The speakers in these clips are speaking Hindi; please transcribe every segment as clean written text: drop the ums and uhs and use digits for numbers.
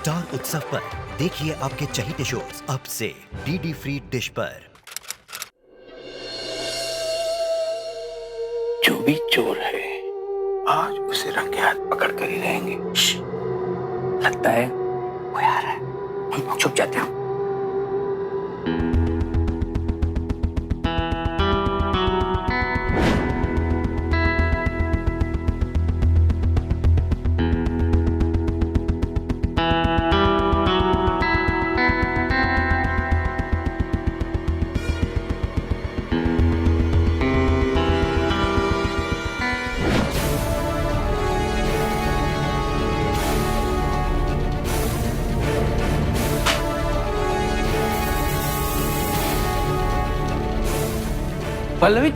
स्टार उत्सव पर देखिए आपके चहीते शोज अब से डीडी फ्री डिश पर। जो भी चोर है आज उसे रंगे हाथ पकड़ कर ही रहेंगे। लगता है वो आ रहा है, हम छुप जाते हैं। पल्लवी,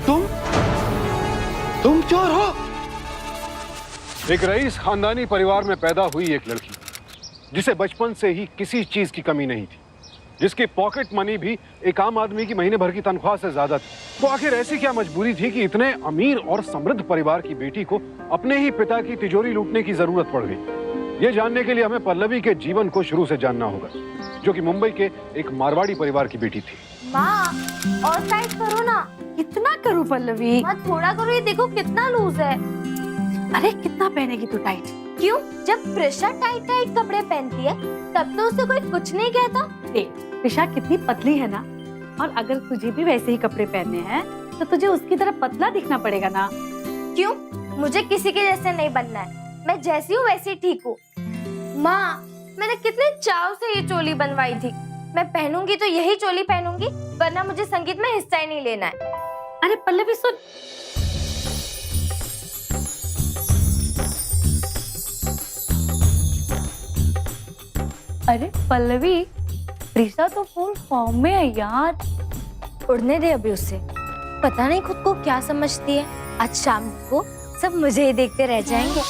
तुम चोर हो? एक रईस खानदानी परिवार में पैदा हुई एक लड़की जिसे बचपन से ही किसी चीज की कमी नहीं थी, जिसकी पॉकेट मनी भी एक आम आदमी की महीने भर की तनख्वाह से ज्यादा थी। तो आखिर ऐसी क्या मजबूरी थी कि इतने अमीर और समृद्ध परिवार की बेटी को अपने ही पिता की तिजोरी लूटने की जरूरत पड़ गई? ये जानने के लिए हमें पल्लवी के जीवन को शुरू से जानना होगा, जो कि मुंबई के एक मारवाड़ी परिवार की बेटी थी। माँ, और टाइट करो ना। कितना करूं पल्लवी? माँ थोड़ा करो, ये देखो कितना लूज है। अरे कितना पहनेगी तू टाइट? क्यों? जब प्रिशा टाइट टाइट कपड़े पहनती है तब तो उसे कोई कुछ नहीं कहता। देख, प्रिशा कितनी पतली है ना, और अगर तुझे भी वैसे ही कपड़े पहनने हैं तो तुझे उसकी तरह पतला दिखना पड़ेगा ना। क्यों? मुझे किसी के जैसे नहीं बनना है, मैं जैसी हूँ वैसी ठीक हूँ। माँ, मैंने कितने चाव से ये चोली बनवाई थी। मैं पहनूंगी तो यही चोली पहनूंगी, वरना मुझे संगीत में हिस्सा ही नहीं लेना है। अरे पल्लवी सुन, अरे पल्लवी, प्रिशा तो फुल फॉर्म में है यार। उड़ने दे अभी उसे, पता नहीं खुद को क्या समझती है। आज शाम को सब मुझे ही देखते रह जाएंगे।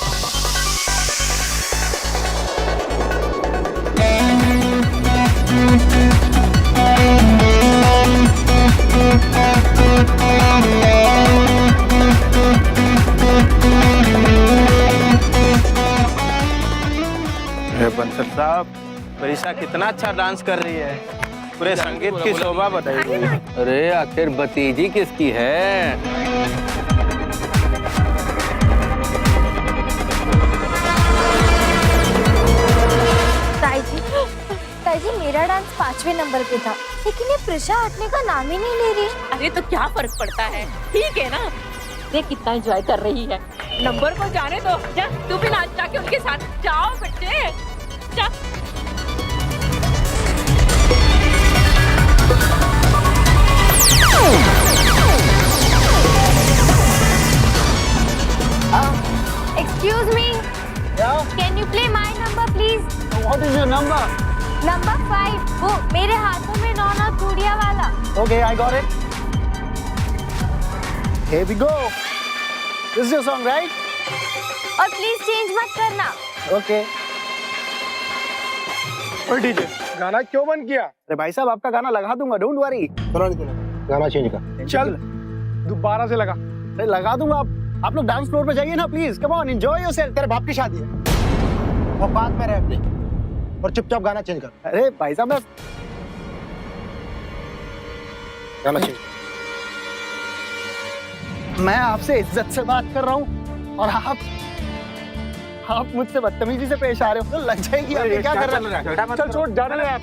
बंसल साहब, प्रिशा कितना अच्छा डांस कर रही है, पूरे संगीत की शोभा बताई। अरे आखिर भतीजी किसकी है? ताई जी, मेरा डांस 5वें नंबर पे था, लेकिन ये प्रिशा हटने का नाम ही नहीं ले रही। अरे तो क्या फर्क पड़ता है, ठीक है ना। देख कितना एंजॉय कर रही है, नंबर को जाने दो। जा तू भी नाच के उनके साथ जाओ बच्चे, जा। Excuse me. Yeah? Can you play my number please? What is your number? Number 5, वो मेरे हाथों में 9 चूड़िया वाला। Okay, I got it. Here we go. This is your song, right? और प्लीज चेंज मत करना। Okay. और डीजे, गाना क्यों बंद किया? अरे भाई साहब, आपका गाना लगा दूंगा, डोंट वरी। गाना चेंज कर। चल, दोबारा से लगा। अरे लगा दूंगा, आप लोग डांस फ्लोर पे जाइए ना please. Come on, enjoy yourself. तेरे बाप की शादी है और बात में रह अपने, और चुपचाप गाना चेंज कर। अरे भाई साहब, मैं गाना चेंज। मैं आपसे इज्जत से बात कर रहा हूँ और आप मुझसे बदतमीजी से पेश आ रहे हो। तो लग जाएगी। क्या कर रहे हो? चल छोड़, जाने दे आप।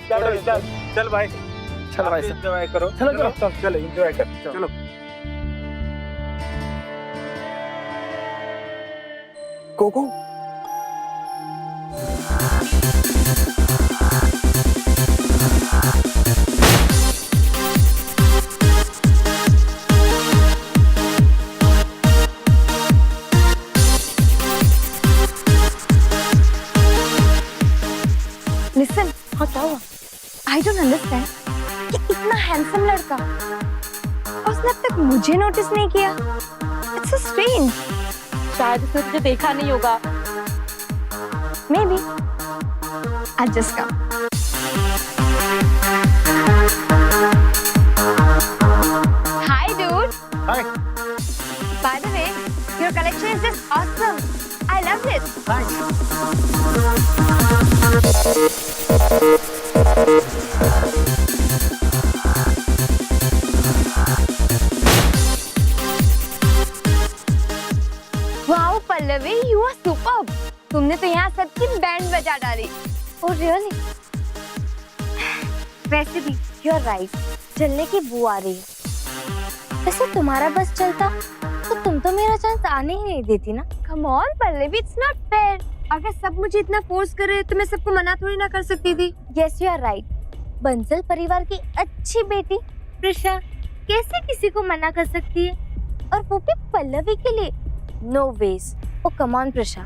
चल भाई, चल भाई, एंजॉय करो। चलो चलो एंजॉय कर। चलो। कोको, Listen, हाँ क्या हुआ? I don't understand कि इतना हैंडसम लड़का उसने अब तक मुझे नोटिस नहीं किया। It's so strange. शायद उसने तुझे देखा नहीं होगा। Maybe. I just come. Hi, dude. Hi. By the way, your collection is just awesome. I loved it. Thanks. Wow Pallavi, you are superb. तुमने तो यहाँ सबकी बैंड बजा डाली। Oh really? वैसे भी यू आर राइट, चलने की बू आ रही है। वैसे तुम्हारा बस चलता तो तुम तो मेरा चांस आने ही नहीं देती ना। Come on Pallavi, it's not fair. अगर सब मुझे इतना फोर्स कर रहे तो मैं सबको मना थोड़ी ना कर सकती थी। Yes you are right. Bansal परिवार की अच्छी बेटी प्रिशा कैसे किसी को मना कर सकती है, और वो भी पल्लवी के लिए? No veg. Oh come on Prisha,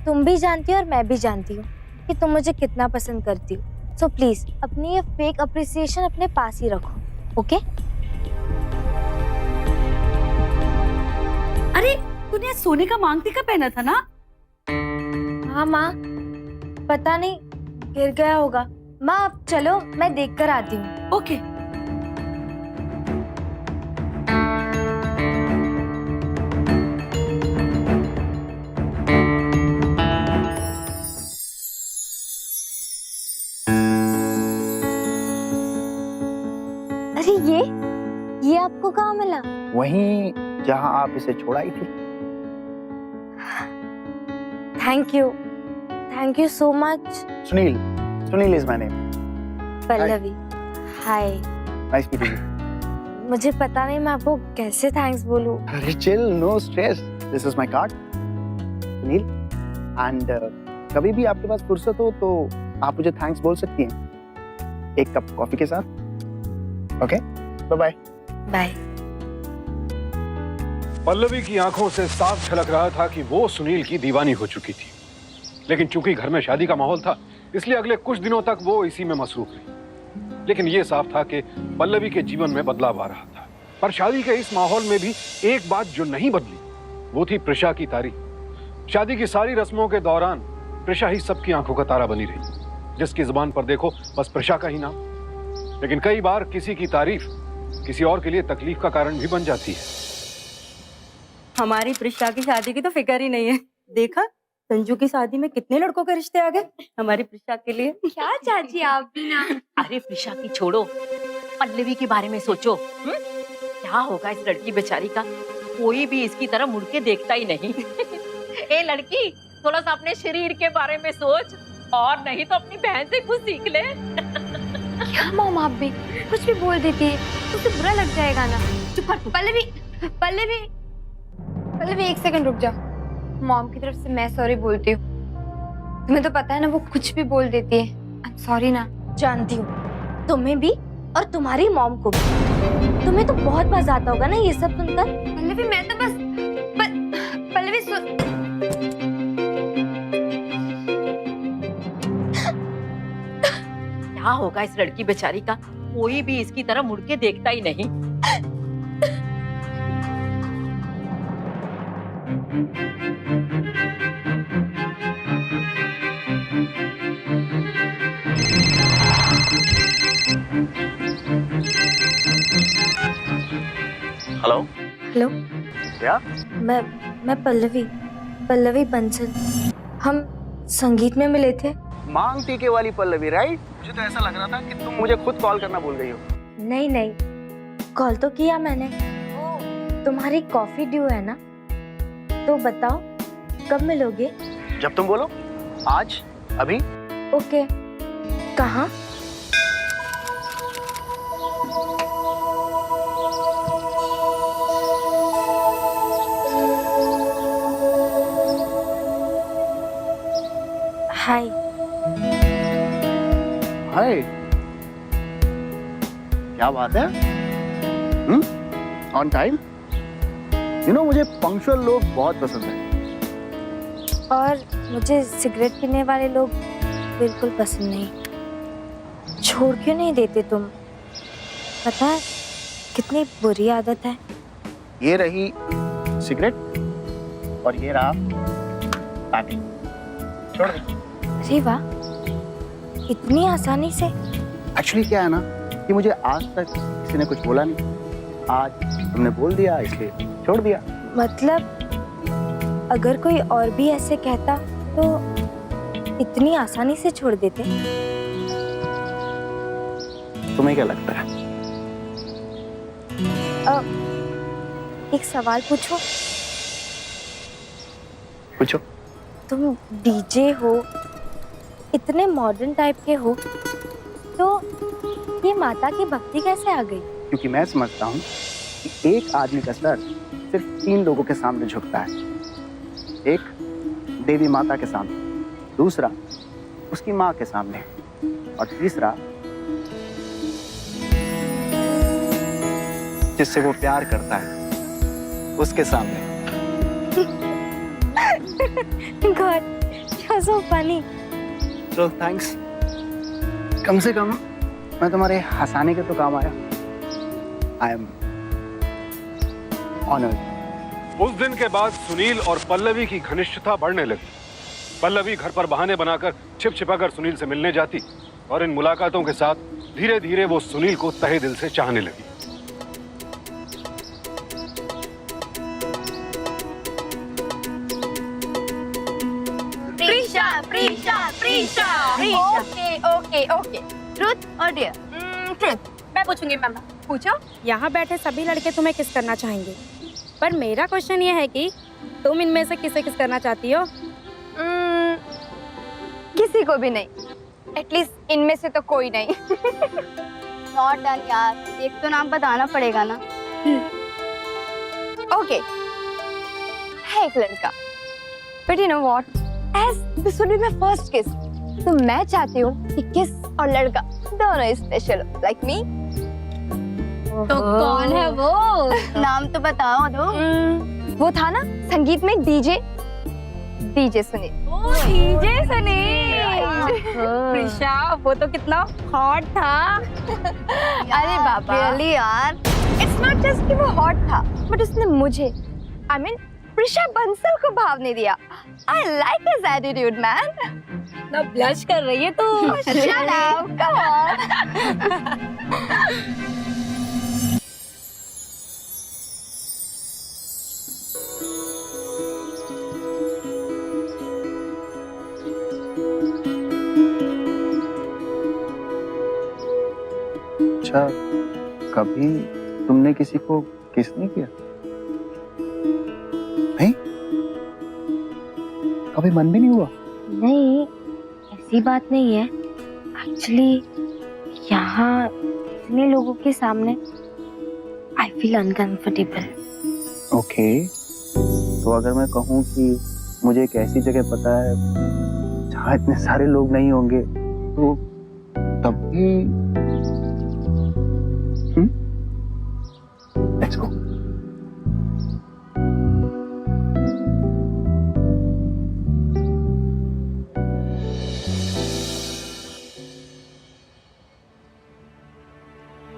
तुम भी जानती हो और मैं भी जानती हूँ कि तुम मुझे कितना पसंद करती हो। सो प्लीज अपनी ये फेक अप्रिसिएशन अपने पास ही रखो, ओके? अरे तूने आज सोने का मांग टीका पहना था ना? हाँ माँ, पता नहीं गिर गया होगा। माँ अब चलो, मैं देख कर आती हूँ। ओके। अरे ये आपको कहाँ मिला? वहीं जहां आप इसे छोड़ाई थी। Thank you so much. Sunil is my name. Pallavi, hi. Nice meeting you. मुझे पता नहीं मैं आपको कैसे थैंक्स बोलूं। अरे chill, no stress, this is my card. Sunil, and कभी भी आपके पास फुर्सत हो तो आप मुझे थैंक्स बोल सकती हैं, एक कप कॉफी के साथ। Okay, bye bye. Bye. Pallavi की आंखों से साफ झलक रहा था कि वो सुनील की दीवानी हो चुकी थी, लेकिन चूंकि घर में शादी का माहौल था इसलिए अगले कुछ दिनों तक वो इसी में मसरूफ रही। लेकिन ये साफ था कि पल्लवी के जीवन में बदलाव आ रहा था। पर शादी के इस माहौल में भी एक बात जो नहीं बदली वो थी प्रिशा की तारीफ। शादी की सारी रस्मों के दौरान प्रिशा ही सबकी आंखों का तारा बनी रही, जिसकी जुबान पर देखो बस प्रिशा का ही नाम। लेकिन कई बार किसी की तारीफ किसी और के लिए तकलीफ का कारण भी बन जाती है। हमारी प्रिशा की शादी की तो फिक्र ही नहीं है। देखा संजू की शादी में कितने लड़कों के रिश्ते आ गए हमारी प्रिशा के लिए। क्या चाची आप भी ना। अरे प्रिशा की छोड़ो, पल्लवी के बारे में सोचो। क्या होगा इस लड़की बेचारी का? कोई भी इसकी तरह मुड़ के देखता ही नहीं। ए लड़की, थोड़ा सा अपने शरीर के बारे में सोच, और नहीं तो अपनी बहन से कुछ सीख ले। क्या मॉम, आप भी कुछ भी बोल देती है, उसे बुरा लग जाएगा ना। चुप कर। पल्लवी, एक सेकंड रुक जा। मॉम की तरफ से मैं सॉरी बोलती हूँ। तुम्हें तो पता है ना वो कुछ भी बोल देती है। आई एम सॉरी ना। जानती हूँ, तुम्हें भी और तुम्हारी मॉम को भी। तुम्हें तो बहुत मजा आता होगा ना ये सब सुनकर। पल्लवी मैं तो बस पल्लवी क्या होगा इस लड़की बेचारी का? कोई भी इसकी तरह मुड़ के देखता ही नहीं। हेलो। क्या? मैं पल्लवी बंसल। हम संगीत में मिले थे। मांग टीके वाली पल्लवी, राइट? मुझे तो ऐसा लग रहा था कि तुम मुझे खुद कॉल करना भूल गई हो। नहीं, कॉल तो किया मैंने। तुम्हारी कॉफी ड्यू है ना, तो बताओ कब मिलोगे? जब तुम बोलो। आज? अभी? ओके। कहाँ? हाय। क्या बात है? On time? यू नो मुझे पंक्चुअल लोग बहुत पसंद है। और मुझे सिगरेट पीने वाले लोग बिल्कुल पसंद नहीं। छोड़ क्यों नहीं देते तुम? पता है कितनी बुरी आदत है। ये रही सिगरेट और ये रहा पैकिंग। छोड़ दे। अरे वाह, इतनी आसानी से। एक्चुअली क्या है ना कि मुझे आज तक किसी ने कुछ बोला नहीं, आज तुमने बोल दिया इसलिए छोड़ दिया। मतलब अगर कोई और भी ऐसे कहता तो इतनी आसानी से छोड़ देते? तुम्हें क्या लगता है? एक सवाल पूछो? पूछो। तुम डीजे हो, इतने मॉडर्न टाइप के हो, तो ये माता की भक्ति कैसे आ गई? क्योंकि मैं समझता हूँ कि एक आदमी का सर सिर्फ 3 लोगों के सामने झुकता है। एक देवी माता के सामने, दूसरा उसकी माँ के सामने, और तीसरा जिससे वो प्यार करता है उसके सामने। God, you're so funny. So thanks. कम से कम मैं तुम्हारे हंसाने के तो काम आया। I am honored. उस दिन के बाद सुनील और पल्लवी की घनिष्ठता बढ़ने लगी। पल्लवी घर पर बहाने बनाकर छिप-छिपाकर सुनील से मिलने जाती और इन मुलाकातों के साथ धीरे-धीरे वो सुनील को तहे दिल से चाहने लगी। ओके। ट्रुथ और डेयर? ट्रुथ। मैं पूछूंगी मामा। पूछो। यहाँ बैठे सभी लड़के तुम्हें किस करना चाहेंगे, पर मेरा क्वेश्चन ये है कि तुम इनमें से किसे किस करना चाहती हो? किसी को भी नहीं। एटलीस्ट इनमें से तो कोई नहीं। नॉट डन यार, एक तो नाम बताना पड़ेगा ना। ओके, है एक लड़का। But you know what, as this would be my first kiss, तो मैं चाहती हूँ कि किस और लड़का दोनों स्पेशल लाइक मी। तो कौन है वो? नाम तो बताओ दो। वो था ना संगीत में डीजे सुनील। डीजे सुनील। प्रिशा, वो तो कितना हॉट था। अरे बाबा, रियली यार, इट्स नॉट जस्ट कि वो हॉट था, बट उसने मुझे, आई मीन प्रिशा बंसल को भाव नहीं दिया। I like his attitude man. ना ब्लश कर रही है तू। Shut up, come on. अच्छा, कभी तुमने किसी को किस नहीं किया? नहीं? कभी मन भी नहीं हुआ? नहीं, ऐसी बात नहीं है। एक्चुअली यहाँ इतने लोगों के सामने आई फील अनकंफर्टेबल। ओके, तो अगर मैं कहूँ कि मुझे एक ऐसी जगह पता है जहाँ इतने सारे लोग नहीं होंगे, तो तब भी लेट्स गो।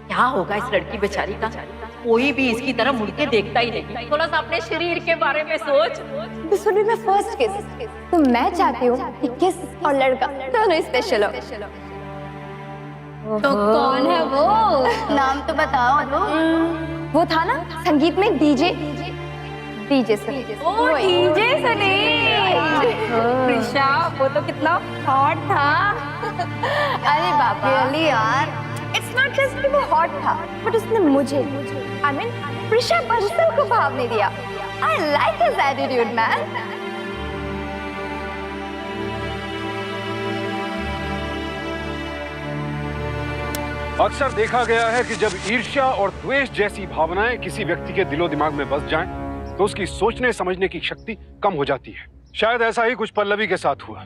क्या होगा इस लड़की बेचारी का? कोई भी इसकी तरह मुड़ के देखता ही नहीं। थोड़ा सा अपने शरीर के बारे में सोच। This would be my first kiss, तो मैं चाहती हूँ कि किस और लड़का दोनों स्पेशल हो। तो कौन है वो? नाम तो बताओ दो। वो था ना संगीत में डीजे सुनील। डीजे सुनील। प्रिशा, वो तो कितना हॉट था। अरे बाबा, रियली यार, इट्स नॉट जस्ट कि वो हॉट था, बट उसने मुझे, आई मीन प्रिशा बंसल को भाव नहीं दिया। I like his attitude man. अक्सर देखा गया है कि जब ईर्ष्या और द्वेष जैसी भावनाएं किसी व्यक्ति के दिलो दिमाग में बस जाएं, तो उसकी सोचने समझने की शक्ति कम हो जाती है। शायद ऐसा ही कुछ पल्लवी के साथ हुआ।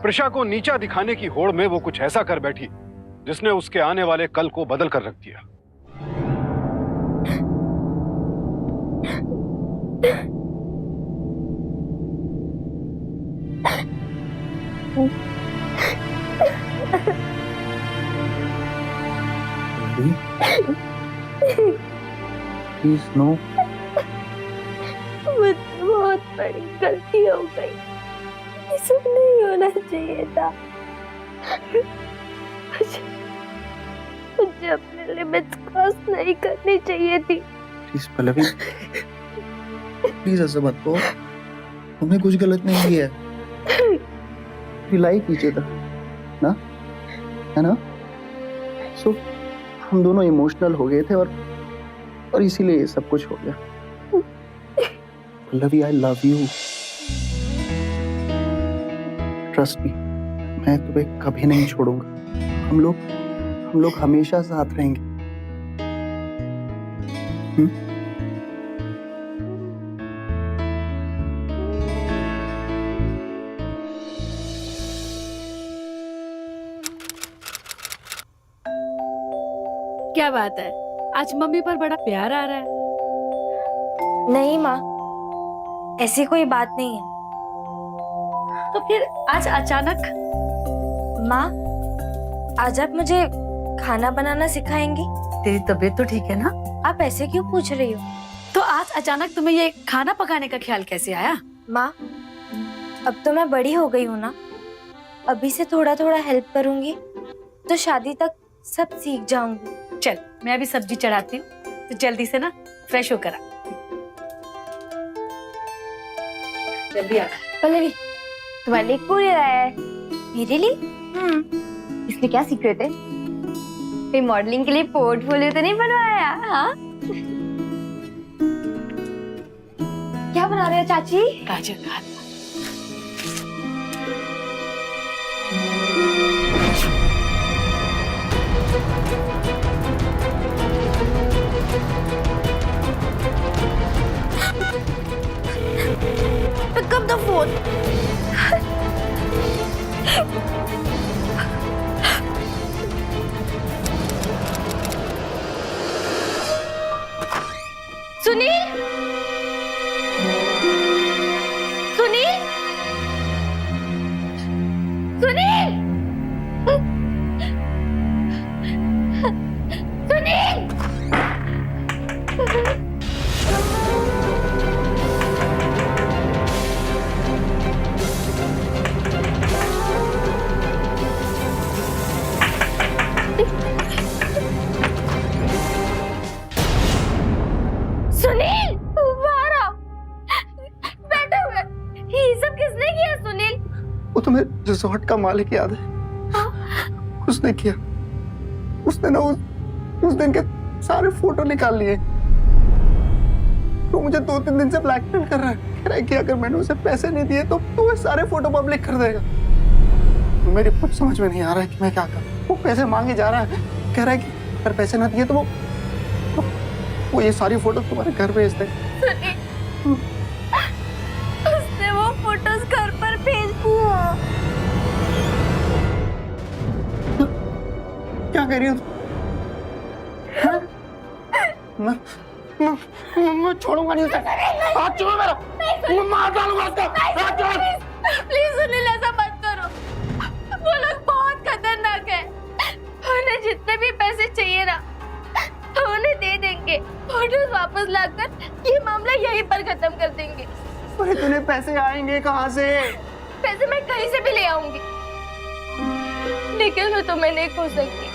प्रिशा को नीचा दिखाने की होड़ में वो कुछ ऐसा कर बैठी जिसने उसके आने वाले कल को बदल कर रख दिया। Please no. मुझसे बहुत बड़ी गलती हो गई, ये सब नहीं होना चाहिए था। मुझे अपने लिमिट्स क्रॉस नहीं करनी चाहिए थी। प्लीज पल्लवी, प्लीज ऐसा मत करो। तुमने कुछ गलत नहीं किया। वी लाइक ईच अदर ना, है ना? सो हम दोनों इमोशनल हो गए थे और इसीलिए ये सब कुछ हो गया। Pallavi, I love you, trust me, मैं तुम्हें कभी नहीं छोड़ूंगा। हम लोग हमेशा साथ रहेंगे। क्या बात है, आज मम्मी पर बड़ा प्यार आ रहा है। नहीं माँ, ऐसी कोई बात नहीं है। तो फिर आज अचानक? माँ, आज आप मुझे खाना बनाना सिखाएंगी? तेरी तबीयत तो ठीक है ना? आप ऐसे क्यों पूछ रही हो? तो आज अचानक तुम्हें ये खाना पकाने का ख्याल कैसे आया? माँ, अब तो मैं बड़ी हो गई हूँ ना, अभी से थोड़ा थोड़ा हेल्प करूंगी तो शादी तक सब सीख जाऊंगी। चल, मैं अभी सब्जी चढ़ाती हूँ, तो जल्दी से ना फ्रेश होकर आ। जल्दी आ। पल्लवी, तुम्हारे लिए पूरी लाया है। मेरे लिए? इसमें क्या सीक्रेट है? कोई मॉडलिंग के लिए पोर्टफोलियो तो नहीं बनवाया? हाँ, क्या बना रहे हो चाची? गाजर का हलवा। Pick up the phone. Sunil, Sunil, Sunil, Sunil. Sunil, बाहर आओ। बैठे हुए, ये सब किसने किया सुनील? वो तुम्हें रिजॉर्ट का मालिक याद है? उसने किया। उसने ना उस दिन के सारे फोटो निकाल लिए। तो मुझे 2-3 दिन से ब्लैकमेल कर रहा है। कह रहा है कि अगर मैंने उसे पैसे नहीं दिए तो वो सारे फोटो पब्लिक कर देगा। मेरी कुछ समझ में नहीं आ रहा है कि मैं क्या करूं। वो पैसे मांगे जा रहा है, कह रहा है कि अगर पैसे ना दिए तो वो ये सारी फोटो तुम्हारे घर भेज दे। उसने वो फोटोज घर पर भेज दिया। क्या कह रही हो? मैं छोड़ूंगा नहीं उसे। हाथ छोड़ो मेरा, मैं मार डालूंगा उसको। हाथ छोड़ो। प्लीज सुनील, ऐसा मत करो। वो लोग बहुत खतरनाक है। उन्हें जितने भी पैसे चाहिए ना, हम उन्हें दे देंगे। फोटोज वापस लाकर ये मामला यहीं पर खत्म कर देंगे। अरे तुम्हें पैसे आएंगे कहाँ से? पैसे मैं कहीं से भी ले आऊंगी, लेकिन मैं तुम्हें नहीं खो सकती।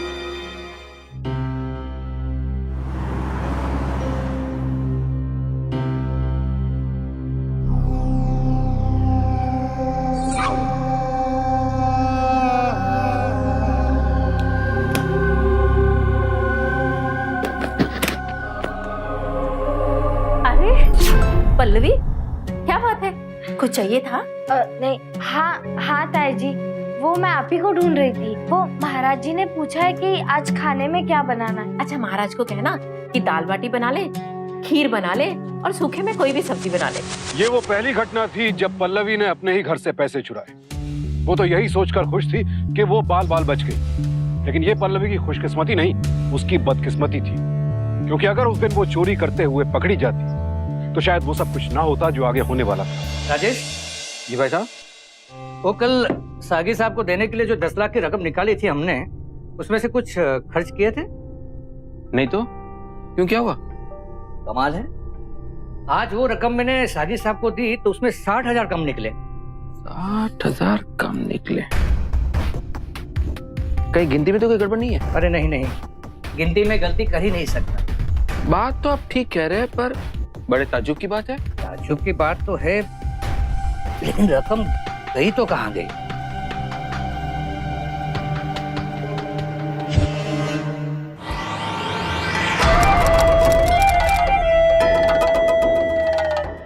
पल्लवी, क्या बात है? कुछ चाहिए था? नहीं, हाँ ताई जी, वो मैं आप ही को ढूंढ रही थी। वो महाराज जी ने पूछा है कि आज खाने में क्या बनाना है। अच्छा, महाराज को कहना कि दाल बाटी बना ले, खीर बना ले और सूखे में कोई भी सब्जी बना ले। ये वो पहली घटना थी जब पल्लवी ने अपने ही घर से पैसे चुराए। वो तो यही सोचकर खुश थी कि वो बाल बाल बच गई, लेकिन ये पल्लवी की खुशकिस्मती नहीं, उसकी बदकिस्मती थी। क्योंकि अगर उस दिन वो चोरी करते हुए पकड़ी जाती तो शायद वो सब कुछ ना होता जो आगे होने वाला था। राजेश जी भाई साहब, वो कल सागी साहब को देने के लिए जो 10 लाख की रकम निकाली थी हमने, उसमें से कुछ खर्च किए थे? नहीं तो क्यों, क्या हुआ? कमाल है, आज वो रकम मैंने सागी साहब को दी तो उसमें 60,000 कम निकले। 60,000 कम निकले? कहीं गिनती में तो कोई गड़बड़ नहीं है? अरे नहीं नहीं, गिनती में गलती कर ही नहीं सकता। बात तो आप ठीक कह रहे हैं, पर बड़े ताज्जुब की बात है। ताज्जुब की बात तो है, लेकिन रकम गई तो कहाँ गई?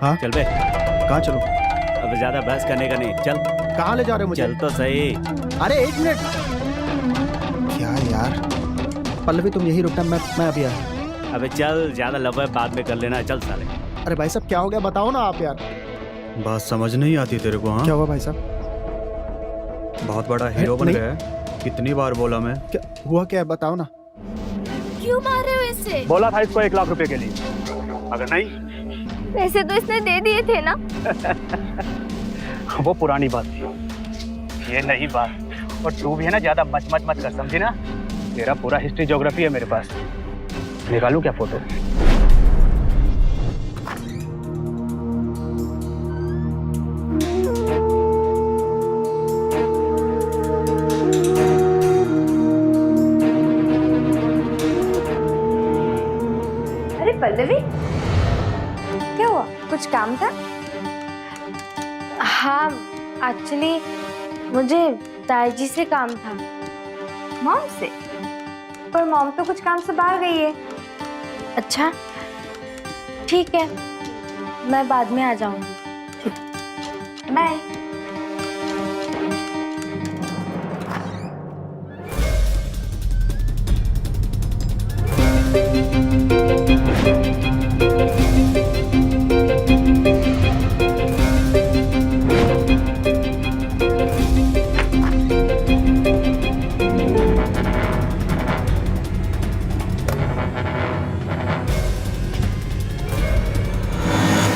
हाँ? चल बे। कहाँ चलो? अब ज्यादा बहस करने का नहीं, चल। कहाँ ले जा रहे हो मुझे? चल तो सही। अरे 1 मिनट। क्या यार? पल्लवी तुम यही रुकना, मैं अभी आया। अबे चल, ज्यादा लव बाद में कर लेना, चल साले। अरे भाई साहब क्या हो गया, बताओ ना आप यार। बात समझ नहीं आती तेरे को? हाँ, क्या हुआ भाई साहब? बहुत बड़ा हीरो बन गया है। कितनी बार बोला मैं? क्या हुआ, क्या है बताओ ना। क्यों मार रहे हो इसे? बोला था इसको 1 लाख रुपए के लिए, अगर नहीं पैसे तो इसने दे दिए थे ना। वो पुरानी बात थी, ये नई बात। और तू भी है ना, ज्यादा मच कर, समझी ना? तेरा पूरा हिस्ट्री ज्योग्राफी है मेरे पास। निकालूं क्या फोटो? अरे पल्लवी, क्या हुआ? कुछ काम था? हाँ, एक्चुअली मुझे ताईजी से काम था। मॉम से? पर मॉम तो कुछ काम से बाहर गई है। अच्छा ठीक है, मैं बाद में आ जाऊंगी। बाय।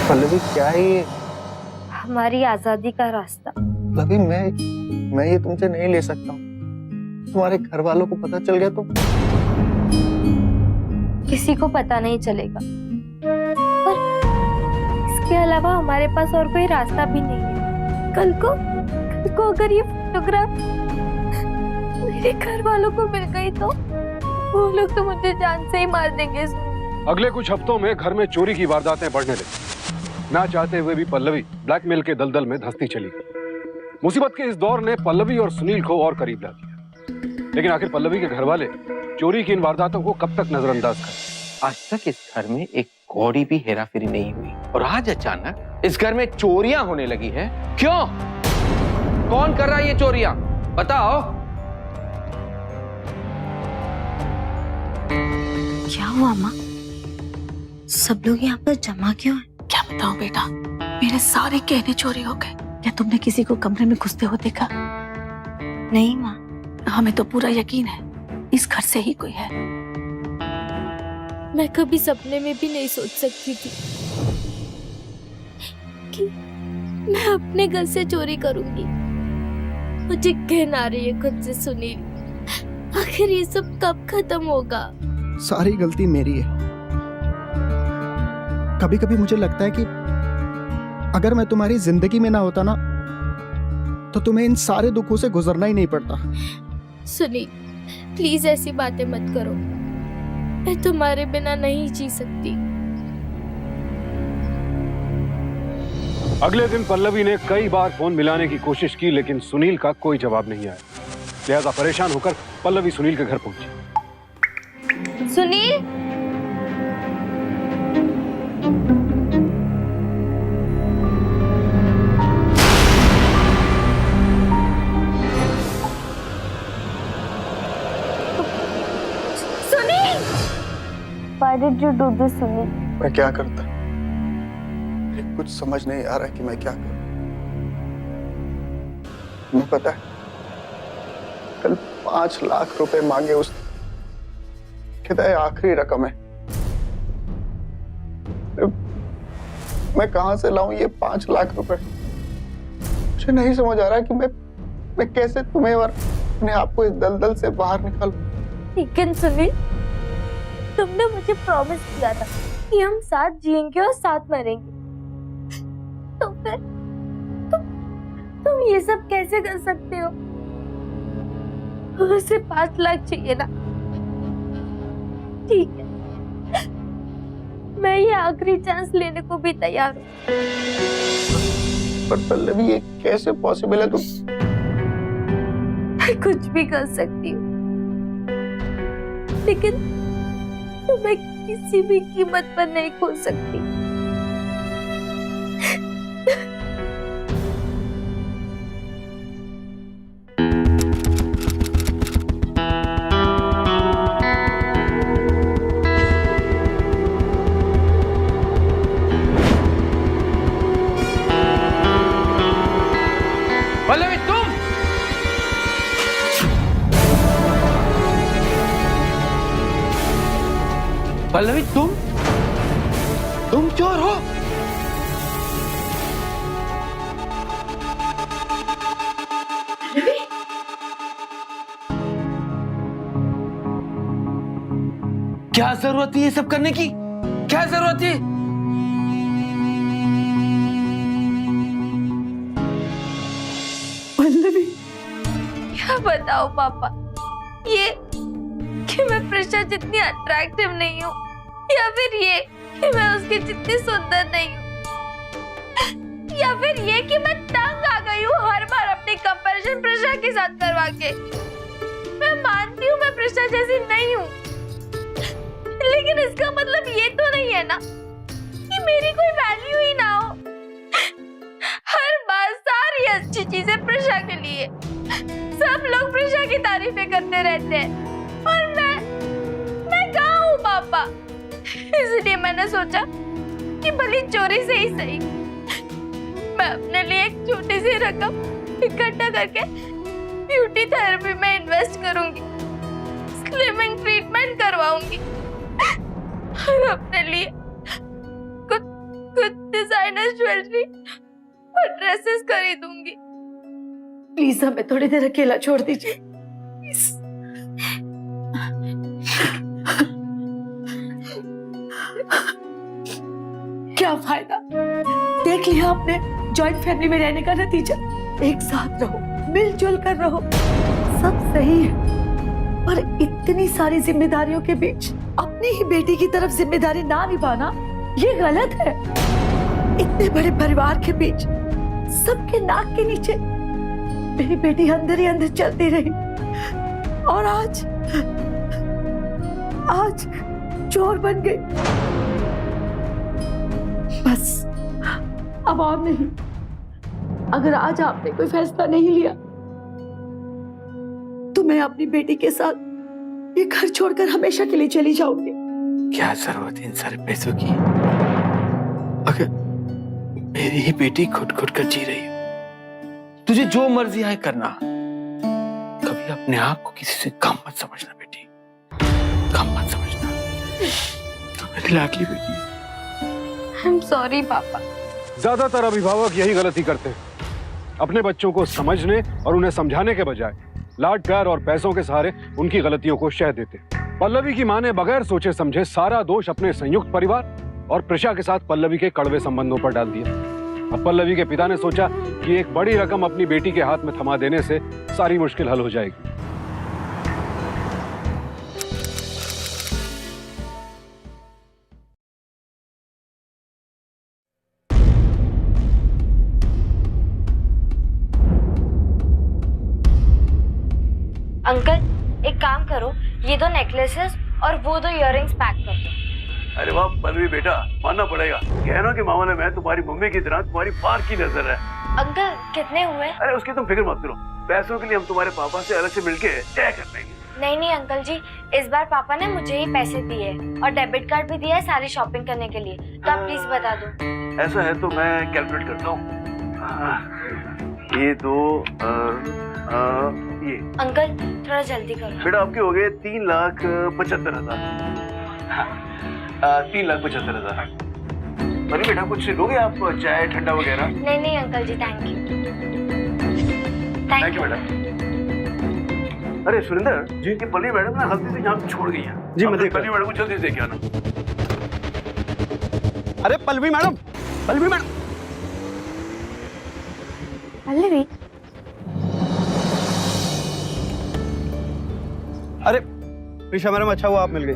पल्लवी क्या है ये? हमारी आजादी का रास्ता। पल्लवी मैं ये तुमसे नहीं ले सकता हूँ। तुम्हारे घर वालों को पता चल गया तो? किसी को पता नहीं चलेगा, पर इसके अलावा हमारे पास और कोई रास्ता भी नहीं है। कल को अगर ये फोटोग्राफ मेरे घर वालों को मिल गई तो वो लोग तो मुझे जान से ही मार देंगे। अगले कुछ हफ्तों में घर में चोरी की वारदातें बढ़ने लगी। ना चाहते हुए भी पल्लवी ब्लैकमेल के दलदल में धंसती चली गई। मुसीबत के इस दौर ने पल्लवी और सुनील को और करीब ला दिया। लेकिन आखिर पल्लवी के घर वाले चोरी की इन वारदातों को कब तक नजरअंदाज करें? आज तक इस घर में एक कौड़ी भी हेराफेरी नहीं हुई, और आज अचानक इस घर में चोरियां होने लगी है। क्यों? कौन कर रहा है ये चोरियां? बताओ। क्या हुआ माँ? सब लोग यहाँ पर जमा क्यों हैं? क्या बताऊं बेटा, मेरे सारे गहने चोरी हो गए। क्या तुमने किसी को कमरे में घुसते हुए देखा? नहीं माँ। हमें तो पूरा यकीन है इस घर से ही कोई है। मैं कभी सपने में भी नहीं सोच सकती थी कि मैं अपने घर से चोरी करूंगी। मुझे घिन आ रही है खुद से सुनील। आखिर ये सब कब खत्म होगा? सारी गलती मेरी है। कभी कभी मुझे लगता है कि अगर मैं तुम्हारी जिंदगी में ना होता ना, तो तुम्हें इन सारे दुखों से गुजरना ही नहीं पड़ता। सुनील, प्लीज ऐसी बातें मत करो। मैं तुम्हारे बिना नहीं जी सकती। अगले दिन पल्लवी ने कई बार फोन मिलाने की कोशिश की, लेकिन सुनील का कोई जवाब नहीं आया। लिहाजा परेशान होकर पल्लवी सुनील के घर पहुंची। Sunil, Why did you do this, Sunil? मैं क्या करता? कुछ समझ नहीं आ रहा कि मैं क्या करूं। तुम्हें पता है, कल 5 लाख रुपए मांगे उस, कहता है आखिरी रकम है। मैं कहां से लाऊं ये 5 लाख रुपए? मुझे नहीं समझ आ रहा कि मैं कैसे तुम्हें और अपने आप को इस दलदल से बाहर निकालूं। लेकिन सुनील, तुमने मुझे प्रॉमिस किया था कि हम साथ जिएंगे और साथ मरेंगे। तो फिर तुम ये सब कैसे कर सकते हो? उसे 5 लाख चाहिए ना? ठीक है, मैं ये आखिरी चांस लेने को भी तैयार हूँ। पर पल्लवी ये कैसे पॉसिबल है? मैं कुछ भी कर सकती हूँ, लेकिन तुम्हें किसी भी कीमत पर नहीं खो सकती। पल्लवी तुम चोर हो? क्या जरूरत थी ये सब करने की? क्या जरूरत थी? पल्लवी, क्या बताओ पापा, ये कि मैं प्रिशा जितनी अट्रैक्टिव नहीं हूँ, या फिर ये कि मैं उसकी जितनी सुंदर नहीं हूँ, या फिर ये कि मैं तंग आ गई हूँ हर बार अपनी कंपैरिजन प्रिशा के साथ करवा के। मैं मानती हूँ मैं प्रिशा जैसी नहीं हूँ, लेकिन इसका मतलब ये तो नहीं है ना कि मेरी कोई वैल्यू ही ना हो। हर बार सारी अच्छी चीजें प्रिशा के लिए, सब लोग प्रिशा की तारीफें करते रहते हैं और मैं कहाँ हूँ पापा? इसलिए मैंने सोचा कि भली चोरी से ही सही मैं अपने लिए एक छोटी सी रकम इकट्ठा करके ब्यूटी थेरेपी में इन्वेस्ट करूंगी, स्लिमिंग ट्रीटमेंट करवाऊंगी और अपने लिए कुछ डिजाइनर ज्वेलरी और ड्रेसेस खरीदूंगी। प्लीज हमें थोड़ी देर अकेला छोड़ दीजिए। क्या फायदा? देख लिया आपने जॉइंट फैमिली में रहने का नतीजा। एक साथ रहो, मिलजुल कर रहो, सब सही है, पर इतनी सारी जिम्मेदारियों के बीच अपनी ही बेटी की तरफ जिम्मेदारी ना निभाना ये गलत है। इतने बड़े परिवार के बीच सबके नाक के नीचे मेरी बेटी अंदर ही अंदर चलती रही और आज चोर बन गई। बस अब और नहीं। अगर आज आपने कोई फैसला नहीं लिया तो मैं अपनी बेटी के साथ ये घर छोड़कर हमेशा के लिए चली जाऊंगी। क्या जरूरत है इन सारे पैसों की? अगर मेरी ही बेटी खुद कर जी रही है, तुझे जो मर्जी आए करना। कभी अपने आप को किसी से कम मत समझना बेटी, कम मत समझना। तो मेरी लाडली बेटी है। आई एम सॉरी पापा। ज्यादातर अभिभावक यही गलती करते हैं, अपने बच्चों को समझने और उन्हें समझाने के बजाय लाड प्यार और पैसों के सहारे उनकी गलतियों को शह देते। पल्लवी की मां ने बगैर सोचे समझे सारा दोष अपने संयुक्त परिवार और प्रिशा के साथ पल्लवी के कड़वे संबंधों पर डाल दिया। अब पल्लवी के पिता ने सोचा कि एक बड़ी रकम अपनी बेटी के हाथ में थमा देने से सारी मुश्किल हल हो जाएगी। अंकल एक काम करो, ये दो नेकलेसेस और वो दो इयररिंग्स पैक कर दो। अरे वाह पल्लवी बेटा, मानना पड़ेगा, गहनों के मामले में तुम्हारी मम्मी की तरह तुम्हारी पार की नजर है। अंकल कितने हुए? अरे उसकी तुम फिक्र मत करो, पैसों के लिए हम तुम्हारे पापा से अलग से मिलके तय कर लेंगे। नहीं अंकल जी, इस बार पापा ने मुझे ही पैसे दिए और डेबिट कार्ड भी दिया है सारी शॉपिंग करने के लिए, तो आप प्लीज बता दो। ऐसा है तो मैं कैलकुलेट करता हूँ। ये दो ये अंकल थोड़ा जल्दी करो। बेटा आपके हो गए 3,75,000। 3,75,000। अरे बेटा कुछ लोगे आप, चाय ठंडा वगैरह? नहीं uncle ji, thank you. Thank you बेटा। अरे सुरेंद्र जी, ये पल्लवी मैडम ना गलती से यहाँ पे छोड़ गई है। जी मैं पल्लवी मैडम को जल्दी से देख आना। अरे पल्लवी मैडम, पल्लवी मैडम। पल्लवी, अरे प्रिशा मैडम, अच्छा हुआ आप मिल गई।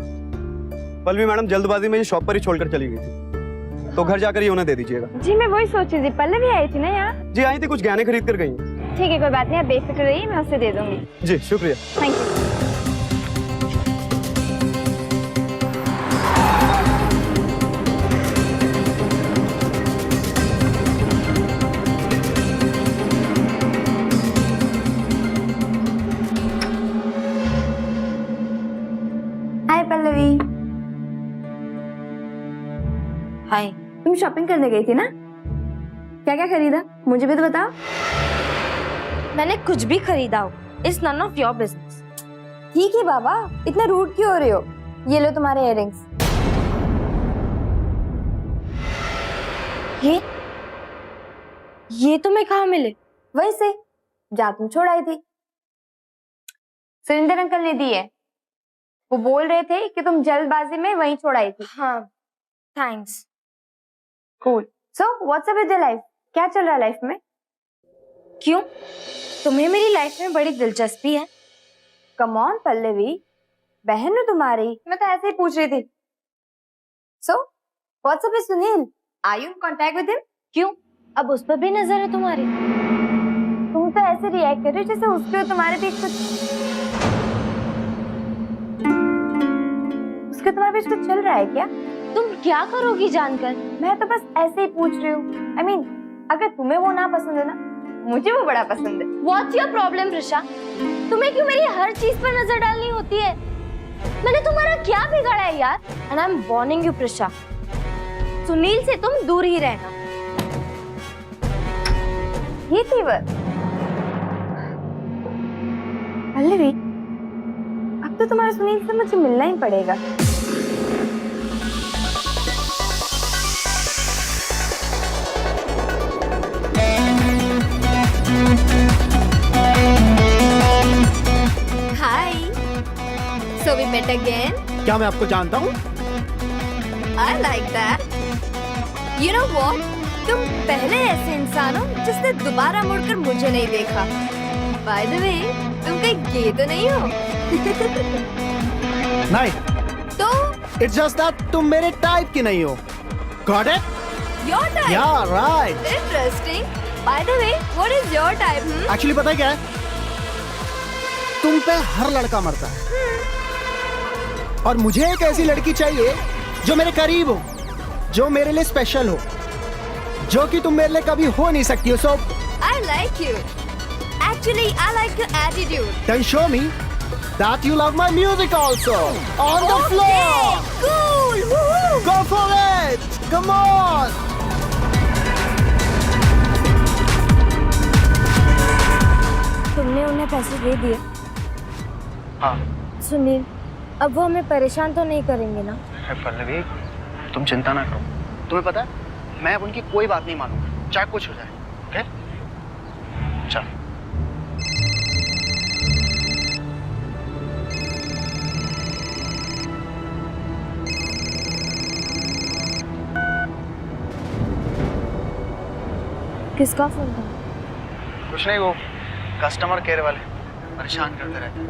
पल्लवी मैडम जल्दबाजी में ये शॉप पर ही छोड़कर चली गई थी, तो घर जाकर ये उन्हें दे दीजिएगा। जी मैं वही सोच रही थी, पल्लवी आई थी ना यहाँ? जी आई थी, कुछ गहने खरीद कर गई। ठीक है कोई बात नहीं, आप बेफिक्र रहिए, मैं उससे दे दूंगी। जी शुक्रिया। Thank you. Hi Pallavi. Hi, तुम शॉपिंग करने गई थी ना? क्या क्या खरीदा, मुझे भी तो बताओ। मैंने कुछ भी खरीदा हो, it's none of your business. ठीक है बाबा, इतना रूड क्यों हो रहे हो? ये लो तुम्हारे इयररिंग्स। ये तुम्हें कहाँ मिले? वहीं से जहाँ तुम छोड़ आई थी। सुरेंद्र अंकल ने दी है। वो बोल रहे थे कि तुम जल्दबाजी में वहीं छोड़ आई थी। हाँ, thanks. Cool. So what's up with your life? क्या चल रहा है लाइफ में? क्यों, तुम्हें मेरी लाइफ में बड़ी दिलचस्पी है? कम ऑन पल्लवी, बहन हूँ तुम्हारी, मैं तो ऐसे ही पूछ रही थी। So what's up with Sunil? Are you in contact with him? क्यों, अब उस पर भी नजर है तुम्हारी? तुम तो ऐसे रिएक्ट कर रही हो जैसे उसके और तुम्हारे बीच कुछ चल रहा है क्या? तुम क्या करोगी जानकर? मैं तो बस ऐसे ही पूछ रही हूँ। I mean, अगर तुम्हें वो ना पसंद है ना, मुझे वो बड़ा पसंद है। What's your problem, ऋषा? तुम्हें क्यों मेरी हर चीज पर नजर डालनी होती है? मैंने तुम्हारा क्या बिगाड़ा है यार? And I'm warning you, Prisha, Sunil से तुम दूर ही रहना। ये फीवर पल्लवी, अब तो तुम्हारे सुनील से मुझे मिलना ही पड़ेगा। Hi, so we met again. क्या मैं आपको जानता हूँ? I like that. You know what? तुम पहले ऐसे इंसान हो जिसने दोबारा मुड़कर मुझे नहीं देखा। By the way, तुम कहीं गे तो नहीं हो? नहीं। तो? It's just that तुम मेरे टाइप की नहीं हो। Got it? Your type? Yeah, right. Interesting. By the way, what is your type? Actually पता है क्या है? तुम पे हर लड़का मरता है। और मुझे एक ऐसी लड़की चाहिए जो मेरे करीब हो, जो मेरे लिए स्पेशल हो, जो कि तुम मेरे लिए कभी हो नहीं सकती हो। So I like you. Actually, I like your attitude. then show me that you love my music also. On the floor. Cool. Woohoo. Go for it. Come on. तुमने उन्हें पैसे दे दिए? हाँ। सुनील, अब वो हमें परेशान तो नहीं करेंगे ना? पल्लवी, तुम चिंता ना करो। तुम्हें पता है, मैं अब उनकी कोई बात नहीं मानूंगा, चाहे कुछ हो जाए। ओके? चल। किसका फोन था? कुछ नहीं, वो कस्टमर केयर वाले परेशान करते रहते हैं।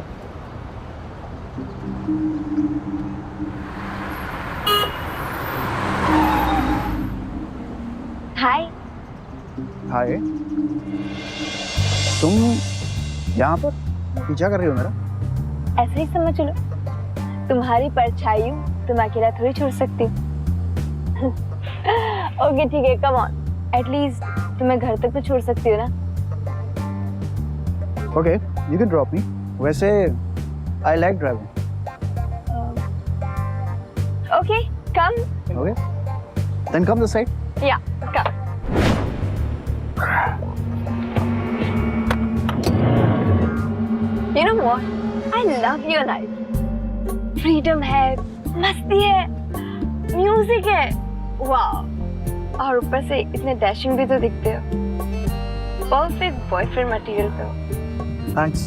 हाय। हाय। तुम यहाँ पर पीछा कर रही हो मेरा? ऐसे ही समझ लो, तुम्हारी परछाई हूँ, तुम अकेला थोड़ी छोड़ सकती हो। ओके ठीक है, कम ऑन, एटलीस्ट तुम्हें घर तक तो छोड़ सकती हो ना? Okay, you can drop me. वैसे I like driving. Okay, come. Okay, then come this side. Yeah, come. You know what? I love your life. Freedom है, मस्ती है, म्यूजिक है, वाह! और ऊपर से इतने डैशिंग भी तो दिखते हो। परफेक्ट बॉयफ्रेंड मटेरियल पे हो। थैंक्स।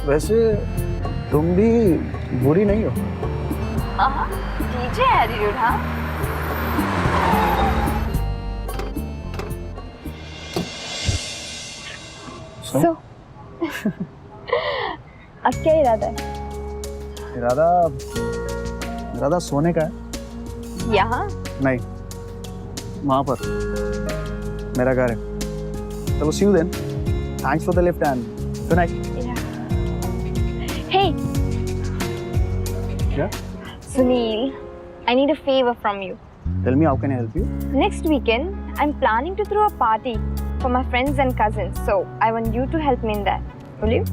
वैसे तुम भी बुरी नहीं हो। डीजे एटीट्यूड, हाँ? So, अब क्या इरादा है? इरादा सोने का है। यहाँ? नहीं, वहाँ पर मेरा घर है। चलो see you then. Thanks for the lift and good night. Hey. Yeah? Sunil, I need a favor from you. Tell me, how can I help you? Next weekend, I'm planning to throw a party for my friends and cousins. So, I want you to help me in that. Will you?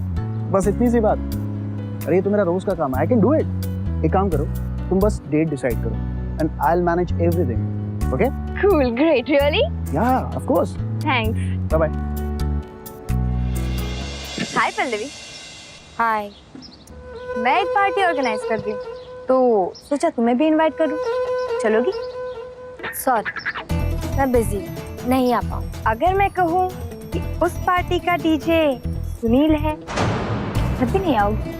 बस इतनी सी बात। अरे ये तो मेरा रोज का काम है। I can do it. एक काम करो, तुम बस डेट डिसाइड करो and I'll manage everything. Okay? Cool, great. Really? Yeah, of course. Thanks. Bye bye. Hi Pallavi. Hi. मैं एक पार्टी ऑर्गेनाइज कर रही हूँ, तो सोचा तुम्हें भी इनवाइट करूँ। चलोगी? सॉरी, मैं बिजी नहीं आ पाऊँ। अगर मैं कहूँ कि उस पार्टी का डीजे सुनील है, तब भी नहीं आओगी?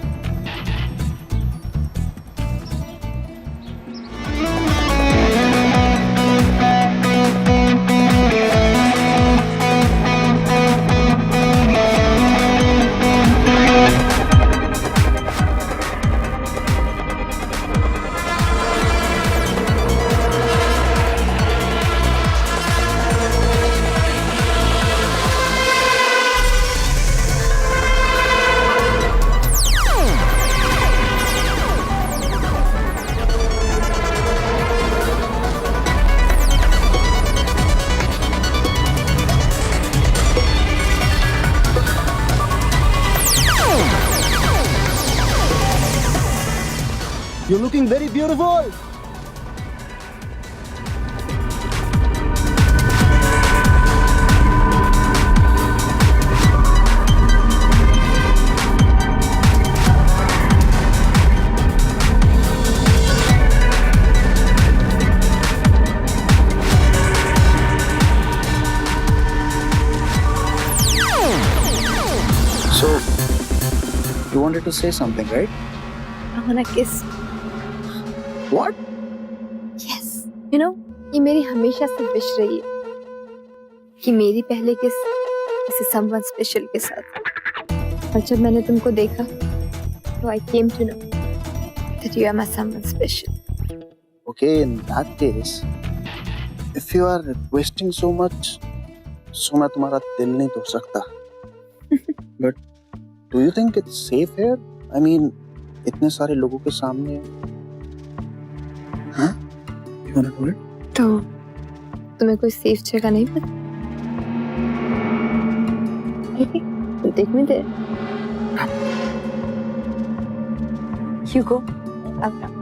You're looking very beautiful. So, you wanted to say something, right? I wanna kiss. What? Yes. You know, ये मेरी हमेशा से विश रही है कि मेरी पहले किस किसी someone special के साथ। और जब मैंने तुमको देखा, तो I came to know that you are my someone special. Okay, in that case, if you are requesting so much, so मैं तुम्हारा दिल नहीं तोड़ सकता. But do you think it's safe here? I mean, इतने सारे लोगों के सामने. हाँ? You wanna do it? तो तुम्हें कोई सेफ जगह नहीं पता? तो take me there. You go. I'll come.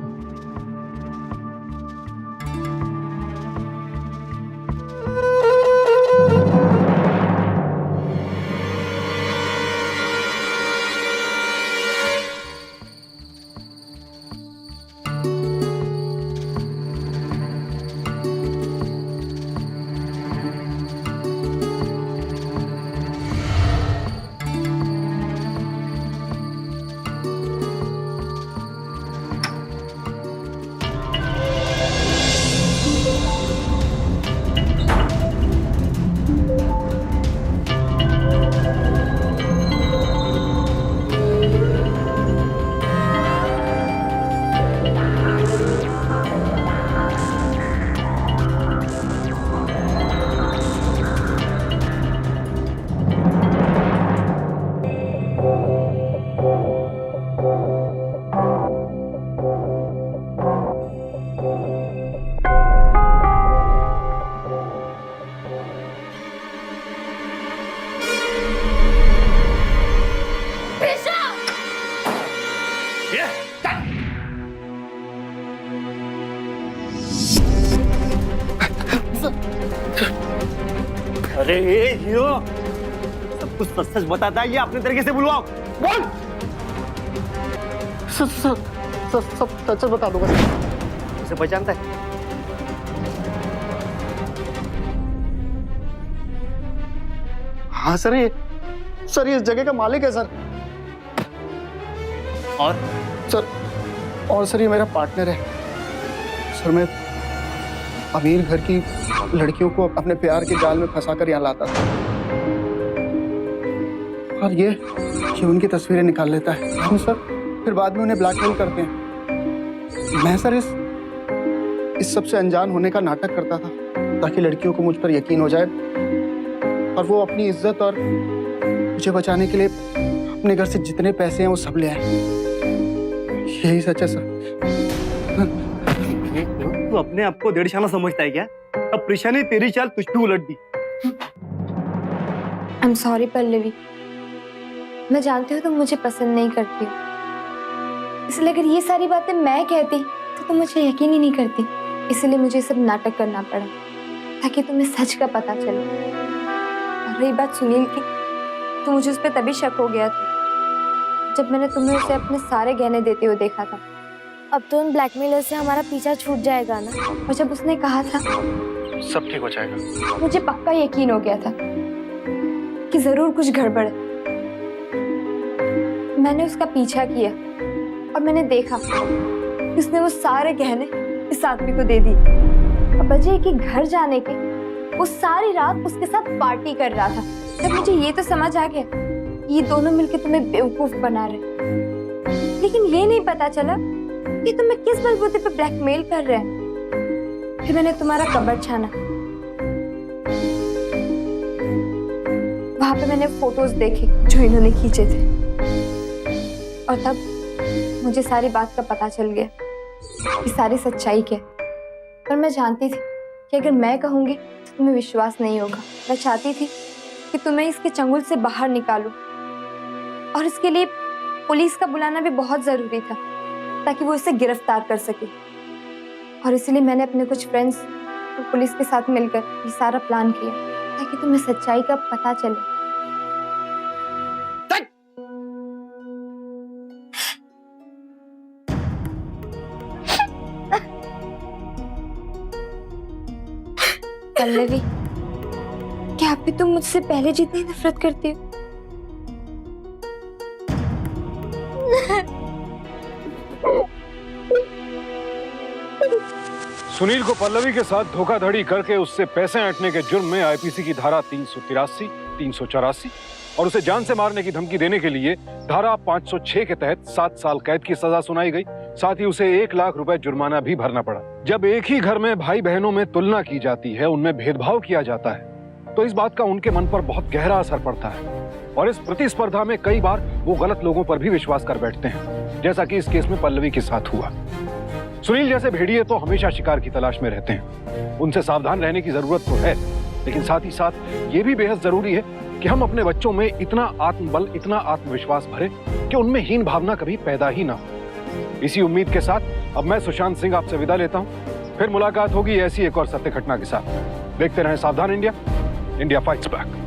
अरे हीरो, सब कुछ सच सच बताता है, ये अपने तरीके से बुलवाओ. बोल. सब सच बता दो. उसे पहचानता है? हाँ सर, ये इस जगह का मालिक है सर. और सर ये मेरा पार्टनर है सर. मैं अमीर घर की लड़कियों को अपने प्यार के जाल में फंसाकर यहाँ लाता था, और ये उनकी तस्वीरें निकाल लेता है. हम सर फिर बाद में उन्हें ब्लैकमेल करते हैं. मैं सर इस सब से अनजान होने का नाटक करता था ताकि लड़कियों को मुझ पर यकीन हो जाए और वो अपनी इज्जत और मुझे बचाने के लिए अपने घर से जितने पैसे हैं वो सब ले आए. यही सच है सर. तू अपने आप को डेढ़ शाना समझता है क्या? अब प्रिशा ने तेरी चाल तुझ पे उलट दी. आई एम सॉरी पल्लवी, मैं जानती हूँ तुम मुझे पसंद नहीं करती हो, इसलिए अगर ये सारी बातें मैं कहती तो तुम मुझे यकीन ही नहीं करती. इसलिए मुझे सब नाटक करना पड़ा ताकि तुम्हें सच का पता चले. और रही बात सुनील की, तो मुझे उस पर तभी शक हो गया था जब मैंने तुम्हें उसे अपने सारे गहने देते हुए देखा था. अब तो उन ब्लैकमेलर से हमारा पीछा छूट जाएगा ना. और जब उसने कहा था सब ठीक हो जाएगा। मुझे पक्का यकीन हो गया था कि जरूर कुछ गड़बड़ है। मैंने उसका पीछा किया और मैंने देखा कि उसने वो सारे गहने इस आदमी को दे दिए। अब बजे कि घर जाने के वो सारी रात उसके साथ पार्टी कर रहा था। तब मुझे ये तो समझ आ गया ये दोनों मिलकर तुम्हें बेवकूफ बना रहे, लेकिन ये नहीं पता चला कि तुम्हें किस बलबूते पे ब्लैकमेल कर रहे हैं। फिर मैंने तुम्हारा कबर्ड छाना, वहां पे मैंने फोटोज देखे जो इन्होंने खींचे थे, और तब मुझे सारी बात का पता चल गया कि सारी सच्चाई क्या है। पर मैं जानती थी कि अगर मैं कहूंगी तो तुम्हें विश्वास नहीं होगा। मैं चाहती थी कि तुम्हें इसके चंगुल से बाहर निकालूं, और इसके लिए पुलिस का बुलाना भी बहुत जरूरी था ताकि वो इसे गिरफ्तार कर सके। और इसलिए मैंने अपने कुछ फ्रेंड्स और पुलिस के साथ मिलकर ये सारा प्लान किया ताकि तुम्हें सच्चाई का पता चले। पल्लवी, क्या अभी तुम मुझसे पहले जितनी नफरत करती हो? सुनील को पल्लवी के साथ धोखाधड़ी करके उससे पैसे ऐंठने के जुर्म में आईपीसी की धारा 383, 384 और उसे जान से मारने की धमकी देने के लिए धारा 506 के तहत 7 साल कैद की सजा सुनाई गई। साथ ही उसे 1 लाख रुपए जुर्माना भी भरना पड़ा। जब एक ही घर में भाई बहनों में तुलना की जाती है, उनमें भेदभाव किया जाता है, तो इस बात का उनके मन पर बहुत गहरा असर पड़ता है और इस प्रतिस्पर्धा में कई बार वो गलत लोगों पर भी विश्वास कर बैठते हैं, जैसा कि इस केस में पल्लवी के साथ हुआ। सुनील जैसे भेड़िए तो हमेशा शिकार की तलाश में रहते हैं, उनसे सावधान रहने की जरूरत तो है, लेकिन साथ ही साथ ये भी बेहद जरूरी है कि हम अपने बच्चों में इतना आत्मबल, इतना आत्मविश्वास भरें कि उनमें हीन भावना कभी पैदा ही ना हो। इसी उम्मीद के साथ अब मैं सुशांत सिंह आपसे विदा लेता हूं। फिर मुलाकात होगी ऐसी एक और सत्य घटना के साथ। देखते रहें सावधान इंडिया, इंडिया फाइट्स बैक।